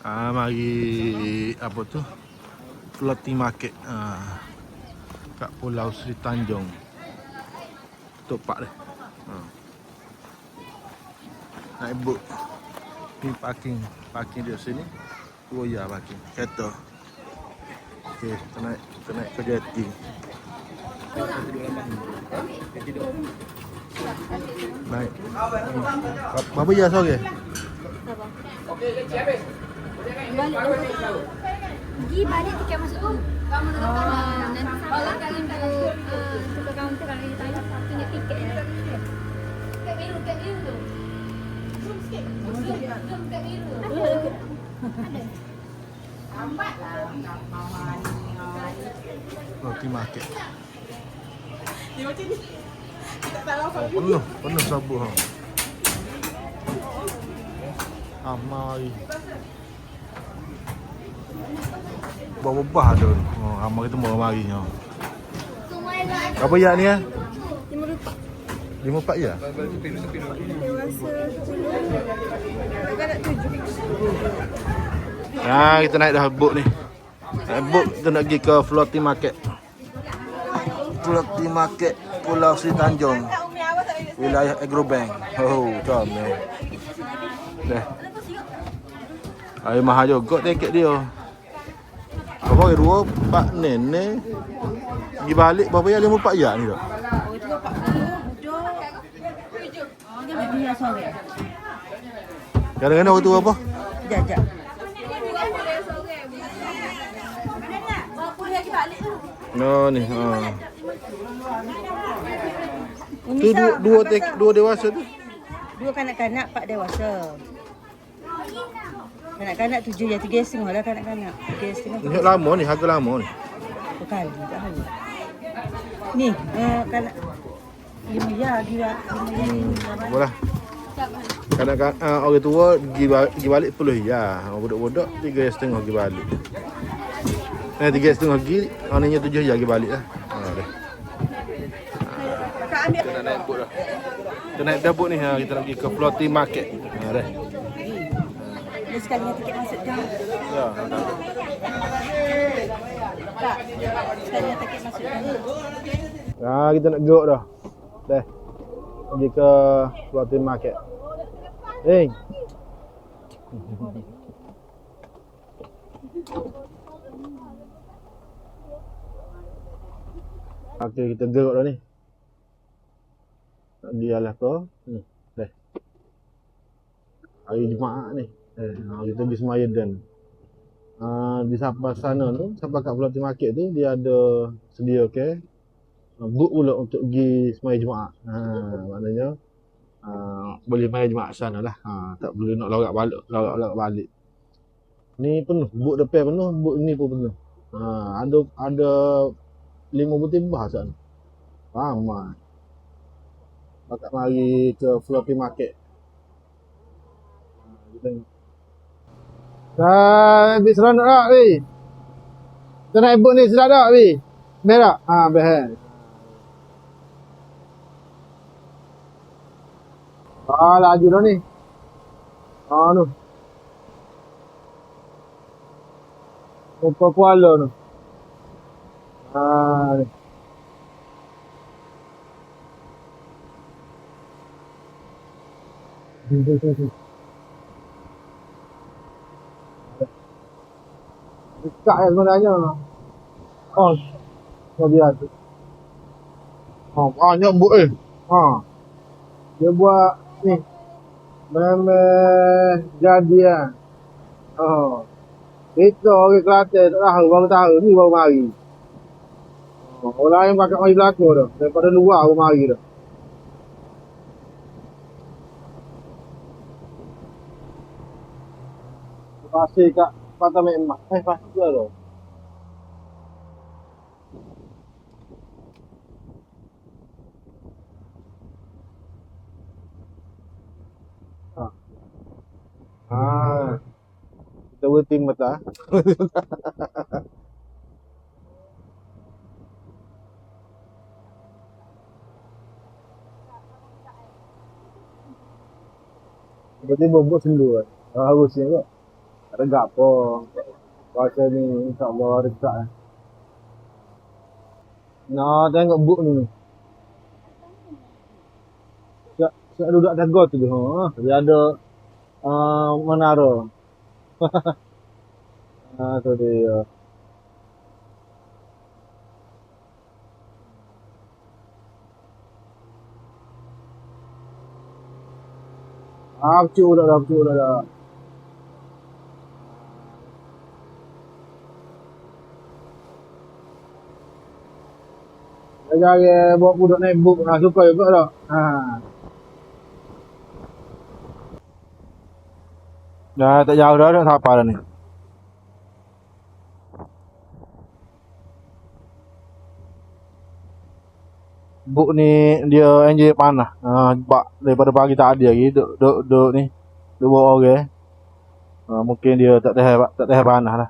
Mari apa tu? Floating market. Kat Pulau Sri Tanjung. Tok Pak dia. Naik boat. Ni parking dia sini. Ya parking. Kereta. Okey, kita naik ke jeti. Baik. Berapa ya sore? Okey, kecil habis. Pergi balik tiket masuk tu. Nanti sampai kali untuk kaunter kalau dia tanya tunjuk tiket ya. Tiket biru tu. Zoom sikit. Zoom tiket biru. Ada. Lambat lah. Roti market. Dia macam ni. Tak tahu apa. Penuh sabuk ha. Amai. Buah-buah ada. Ramai kita mau mari ha. Berapa ya ni ah? RM54 ya? Dewasa 10. Agak 7. Kita naik dah boat ni. Naik boat kita nak pergi ke floating market. Floating market Pulau Sri Tanjung. Wilayah Agrobank. Oh, comel. Dah. Air mahal juga tiket dia. Apa 2 4 nenek. Pergi balik berapa ya? RM54 ya ni tak? Kadang-kadang orang tu apa? Jajak. No ni. Tu dua dewasa tu. 2 kanak-kanak, 4 dewasa. Kanak-kanak 7 ya, 3,5 lah kanak-kanak. 3,5. Ni lama ni, harga lama ni. Berkali tak hari. Ni, kanak 5 ya, dia 5 Boleh. Kadang-kadang orang tua pergi balik 10 ya. Orang budak-budak 3,5 pergi balik. 3,5 pergi, orangnya 7 ya pergi balik lah. Dah. Kita nak naik boat dah. Kita naik dah boat ni, kita nak pergi ke floating market. Dah. Dia sekali dengan tiket masuk dah. Ya, Tak, sekali dengan tiket masuk dah. kita nak gerak dah. Dah. Pergi ke floating market. Hey. Okey, kita gerak dah ni. Nak pergi alas ke? Ni. Dah. Hari Jumaat ni. Kita pergi semaya dan. Di sampai sana tu, sampai kat floating market tu, dia ada sedia book pula untuk pergi semaya Jumaat. Maknanya boleh semaya Jumaat sana lah. Tak perlu nak lorak balik. Ni penuh, book depan penuh, book ni pun penuh. Ada 5 butir bah sana. Ramai. Bakal mari ke floating market. Kita Habis seronok tak, Wi? Kita naik boat ni sedap tak, Wi? Best tak? Best. Laju dah ni. Tu. Muka Kuala tu. Ni. Dekat ya sebenarnya. Tak biar tu. Banyak boat dia buat ni. Memang jadi kan. Kita orang Kelantan tak tahu, baru tahu ni baru mari. Orang lain pakai mari belakang dah. Daripada luar baru mari dah. Pasir kat Pantai Mek. Pasir tu lah. Kita bertim mata. Berarti bobot sendu kan. Harusnya kok. Tak ada apa. Puasa ni insya-Allah dekat. Nah, tengok buk ni. Siap duduk atas gol tu. Ha, dia ada menara. Tu dia. Betul dah. Jangan bawa budak naik buk. Suka juga tak? Dah tak jauh dah siapa dah ni. Buk ni dia enjin panah. Sebab daripada pagi tak ada lagi duk ni. Duk bawa orang. Mungkin dia tak tahan panah lah.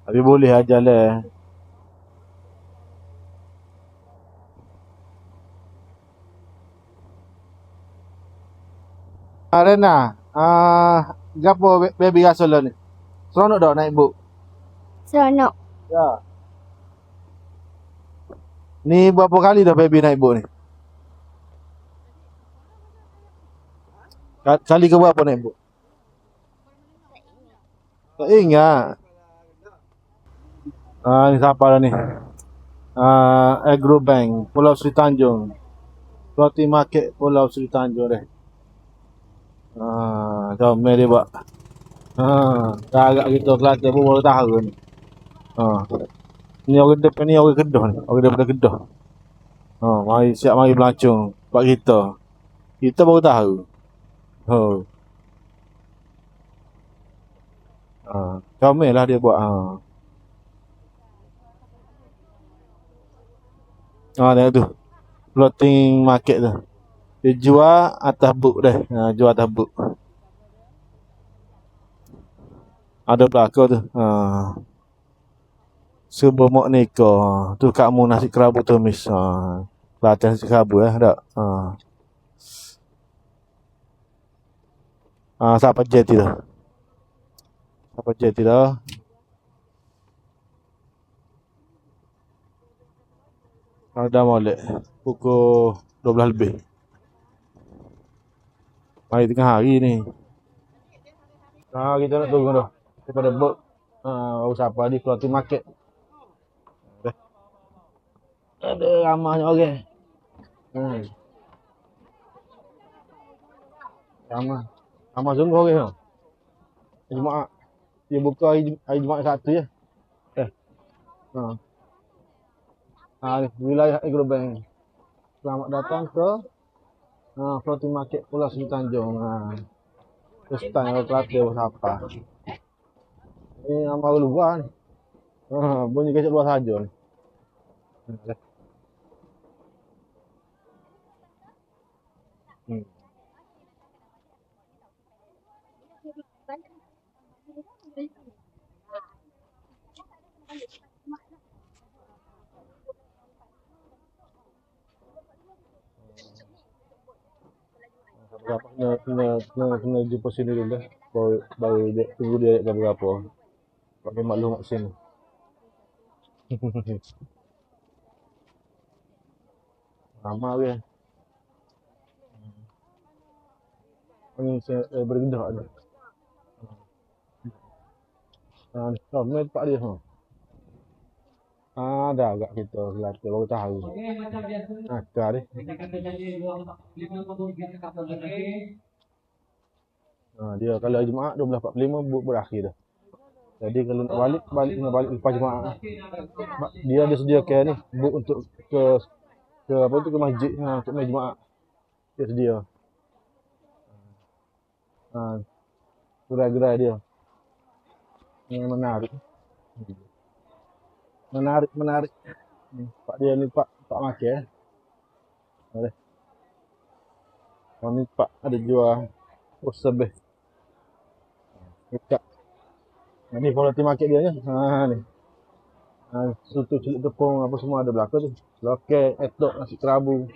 Tapi boleh lah jalan. Rena, gapo baby rasa lah ni? Seronok tak naik buk? Seronok. Ya. Ni berapa kali dah baby naik buk ni? Kali ke berapa naik buk? Tak ingat. Ni siapa dah ni? Agro Bank, Pulau Sri Tanjung. Floating Market Pulau Sri Tanjung dah. Comel dia buat. Dah agak kita Kelantan pun baru tahu ni. Ni orang depan ni orang Kedah ni. Orang daripada Kedah. Mari melancong buat kita. Kita baru tahu. Comel lah dia buat. Tengok tu. Floating market tu. Dia jual atas buk dah. Jual atas buk. Ada belakang tu. Sebuah mak nikah. Tu kamu nasi kerabu tumis. Kelantan nasi kerabu tak? Siapa jeti tu? Dah molek. Pukul 12 lebih. Hari tengah hari ni. Kita nak tunggu dah. Daripada bot. Baru siapa di floating market. Ada ramahnya orang. Ramah sungguh orang. Jumaat. Dia buka hari Jumaat Sabtu je. Wilayah Agro Bank. Selamat datang ke floating market Pulau Sri Tanjung. Stand orang Kelantan siapa. Ni nama luar ni. Bunyi kecil luar saja ni. Kena jumpa sini dulu dah. Baru dia tunggu dia ayat berapa. Pakai maklum kat sini. Ramai dia. Ini saya bergedak ni. Ramai tempat dia. Dah agak kita Kelantan baru tahu. Akar dia. Dia kalau hari Jumaat 12.45 buk berakhir dah. Jadi kalau nak balik lepas Jumaat. Dia ada sediakan ni buk untuk ke masjid untuk main Jumaat. Dia sedia. Gerai-gerai dia. Yang menarik. Pak dia ni pak makan. Ni pak ada jual sebeh. Dekat. Ni floating market dia ni. Ni. Soto celik tepung apa semua ada belakang tu. Lokek, etok, nasi kerabu.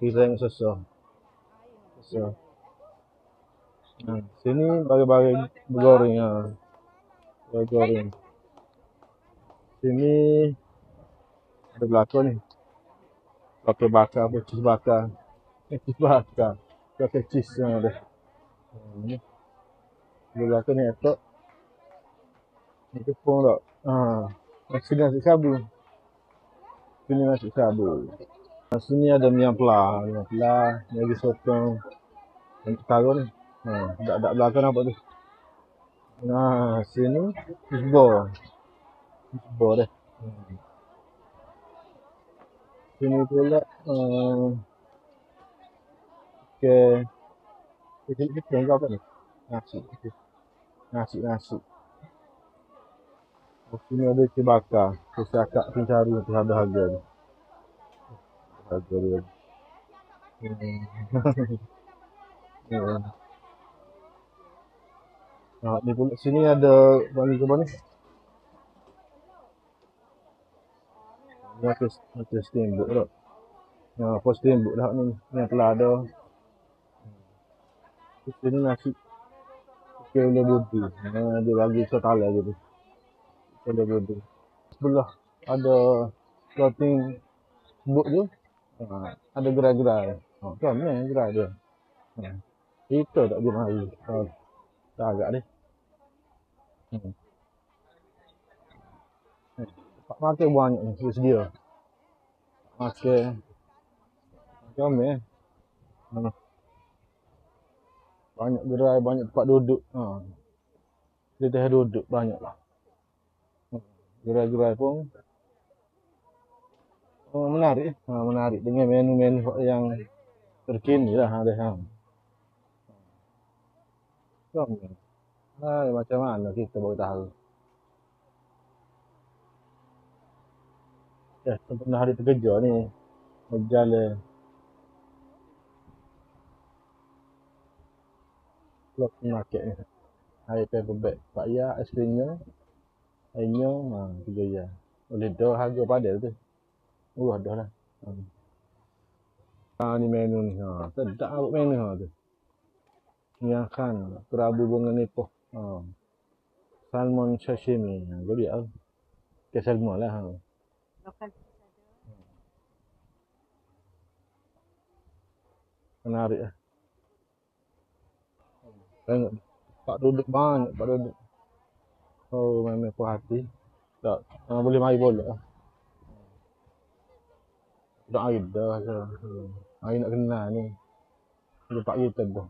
Kisah yang susah. Sini barang-barang bergoreng. Bergoreng. Sini ada belakang ni. Pakai bakar, cheese bakar. Cheese bakar. Pakai cheese yang ada. Ni. Di belakang ni etok. Ni tepung tak? Nasi sabu. Sini nasi sabu. Sini ada miang pelah. Ni lagi sotong. Yang ketara ni. Tak belakang nampak tu. Sini fish ball. Fish ball dah. Sini pula kita apa ni? Nasi. Sini ada ikan bakar. Saya akak pun cari untuk harga-harga ni. Harga dia. Ni pula sini ada bagi ke mana? Ni ada steamboat tak? Apa steamboat dah ni? Yang telah ada. Sini nasi kele budu. Dia bagi setala gitu. Kele budu. Sebelah ada floating boat tu. Ada gerai-gerai. Kan ni gerai dia. Itu tak dia mari. Tak agak ni. Makan banyak ni sedia. Makan. Macam ni. Banyak gerai, banyak tempat duduk. Dia dah duduk banyak lah. Gerai-gerai pun menarik. Menarik dengan menu-menu yang terkini lah. Macam mana kita baru tahu. Sempena hari terkejar ni. Berjalan. Floating market ni. Air paper bag. Pak ya, aiskrimnya. Airnya, RM3. Oleh dah harga padel tu. Dah lah. Ni menu ni. Sedap buat menu tu. Ni akan kerabu bunga nipoh. Salmon sashimi. Kau lihat. Ke salmon lah. Menarik lah. Tengok. Pak duduk banyak. Pak duduk. Memang puas hati. Tak. Boleh mari boleh lah. Tak air dah. Air nak kenal ni. Lepak kita dah.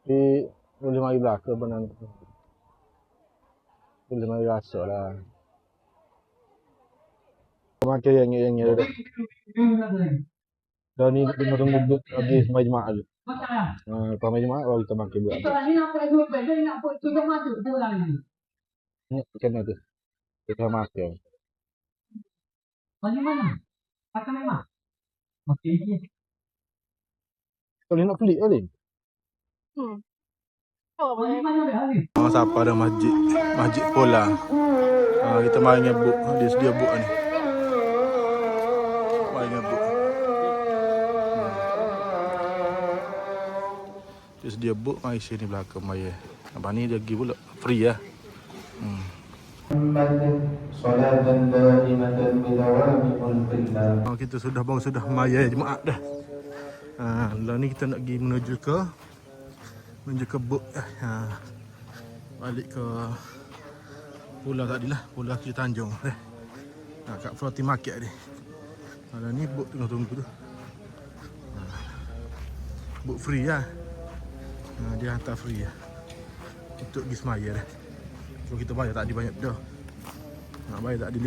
Tapi boleh mari belakang pun nanti. Boleh mari rasa lah. Makan yang dah. Dan ni tunggu duduk habis semai jemaah tu. Lepas semai jemaah baru kita makan buat. Ni ikan tu. Kita makan. Bagaimana? Pakai memang. Okey je. Boleh nak pelik boleh? Bagaimana dah? Siapa ada masjid Pola. Kita main dengan buk. Dia sedia buk ni. Main dengan buk. Dia sedia buk mai sini belakang mai. Abang ni dia pergi pula free lah. Kita sudah maya jemaah dah. Lah ni kita nak pergi menuju ke buk. Balik ke pulau tadilah, pulau Kiri Tanjung. Kat floating market ni. Lah ni buk tunggu tu. Buk free lah. Dia hantar free lah. Untuk pergi semaya dah. So kita bayar tak ada banyak dah. Nak bayar tak ada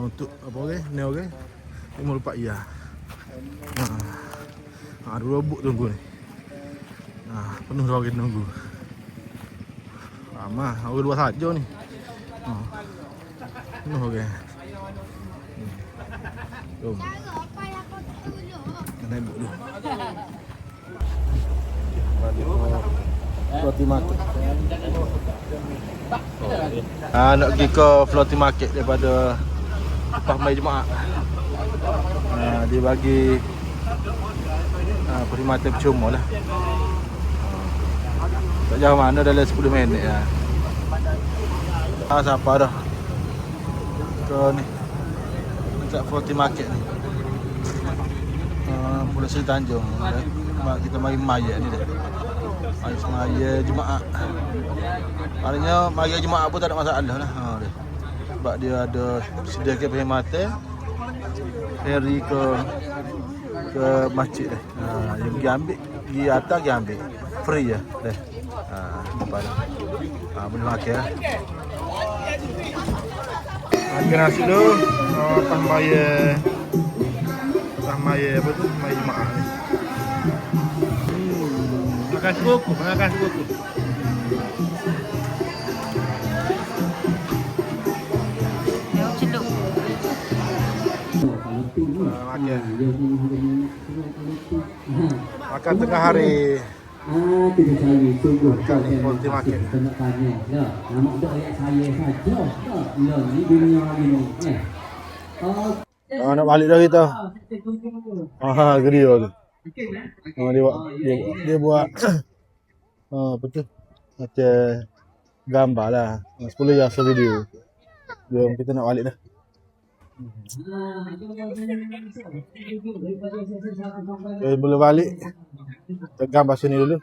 untuk apa orang? Ni orang. RM54 ya. Dua buk tunggu ni. Penuh dah orang tunggu. Ramah, orang dua saja ni. Penuh orang. Jom. Naik buk dulu. Floating market. Nak pergi ke floating market daripada lepas mai jemaah. Dia bagi perkhidmatan percuma lah. Tak jauh mana, dalam 10 minit lah. Siapa dah ke ni dekat Forty Market ni, Pulau Seri Tanjung. Kita mari Maya ni dah. Mari semaya Jumaat. Maknanya mari Jumaat pun tak ada masalah lah. Dia. Sebab dia ada sediakan perkhidmatan ferry ke masjid dah. Yang pergi ambil, pergi atas pergi ambil. Free je dah. Nampak dah. Boleh makan lah. Makan nasi tu, lepas bayar apa tu, bayar Jumaat ni. Makan sekuku, makan sekuku. Cenduk. Makan tengah hari. Tidak saya sungguh Forty Market. Kena tanya dah. Nama dak ayat saya saja. Ya, ni dunia ini. Nak balik dah kita. Gedio tu. Dia buat apa tu? Macam gambar lah. 10 jasa video. Jom kita nak balik dah. Boleh balik. Tegang bahasa ni dulu.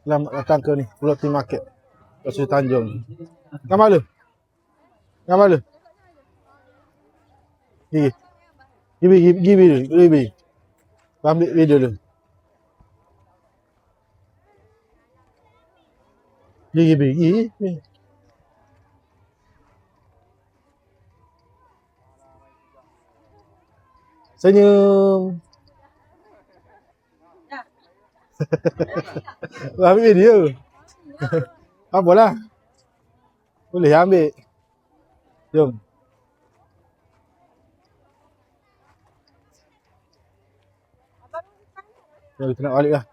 Selamat datang ke ni, Pulau Forty Market, Seri Tanjung. Gambar lu. Gambar lu. Gibi. Ambil video dulu. Gibi. Senyum. Ambil video. Apalah. Boleh ambil. Jom. Jom kita nak balik lah.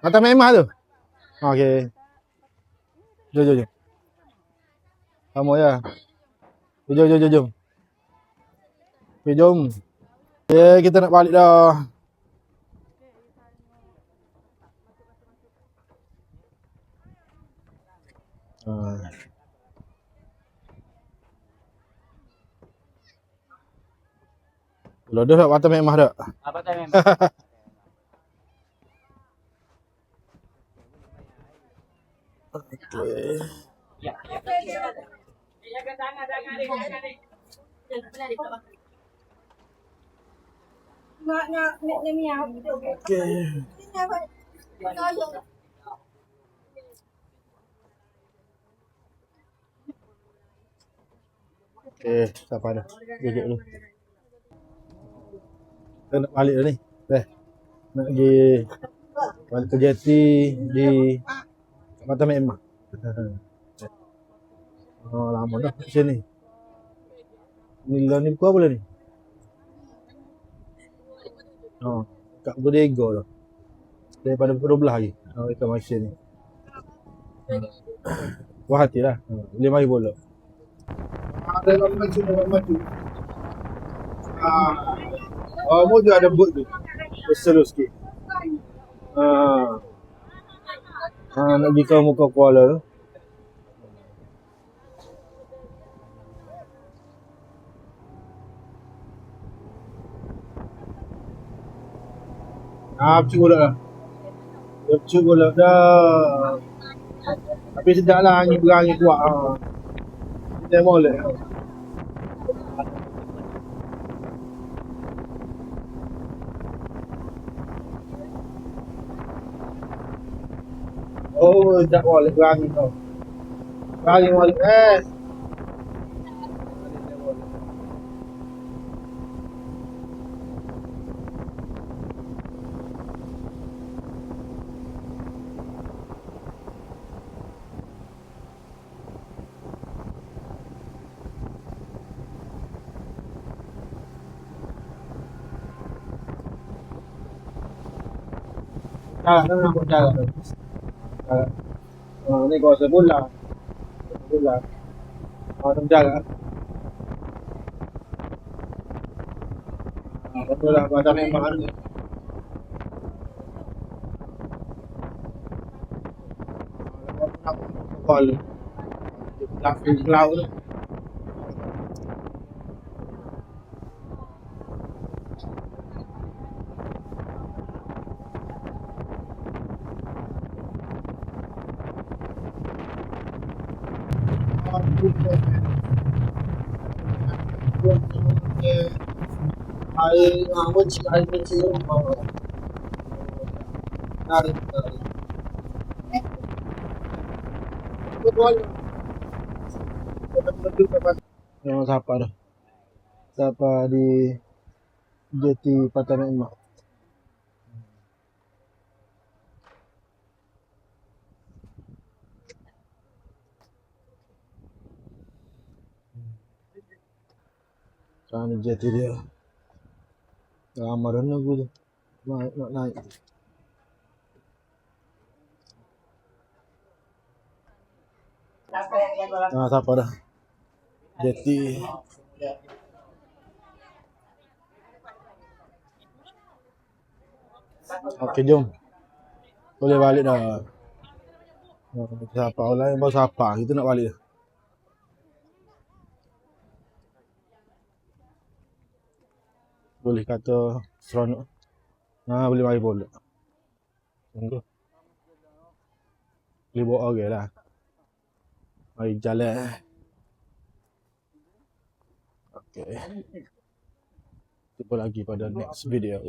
Atas memang tu. Okey. Jom. Kamu ya. Jom. Okay, jom. Okay, kita nak balik dah. Kalau dah tak patah memang dah. Apa tak memang? Okay. Ya. Okay, siapa dah? Duduk dulu. Kita nak balik dah ni. Nak pergi balik ke jeti di Mata Memang. Lama dah kat sini. Ni pukul apa ni? Kat Bodega lah. Daripada pukul 12 lagi. Kita masih ni. Puas hati lah. Boleh mari bola. Ada maju. Mojo ada boot tu. Besar sikit. Nak pergi ke muka Kuala tu. Pecuk bola dah. Tapi sedap lah angin berangin kuat. Kita boleh. Tak boleh berangin tau. Berangin boleh. Cara. Ni kawasan bola. Kawasan jalan. Betul lah pada memang ni. Aku call. Laughing cloud tu. Air kecil, air kecil. Tarik. Yang siapa dah? Siapa di Jeti Pantai Emak? Sana jeti dia. Lama dah nunggu tu. Nak naik. Siapa dah? Jeti. Okey, jom. Boleh balik dah. Siapa orang lain baru siapa? Kita nak balik dah. Boleh kata seronok. Boleh mari pula. Tunggu. Boleh bawa orang lah. Mari jalan. Okay. Jumpa lagi pada next video.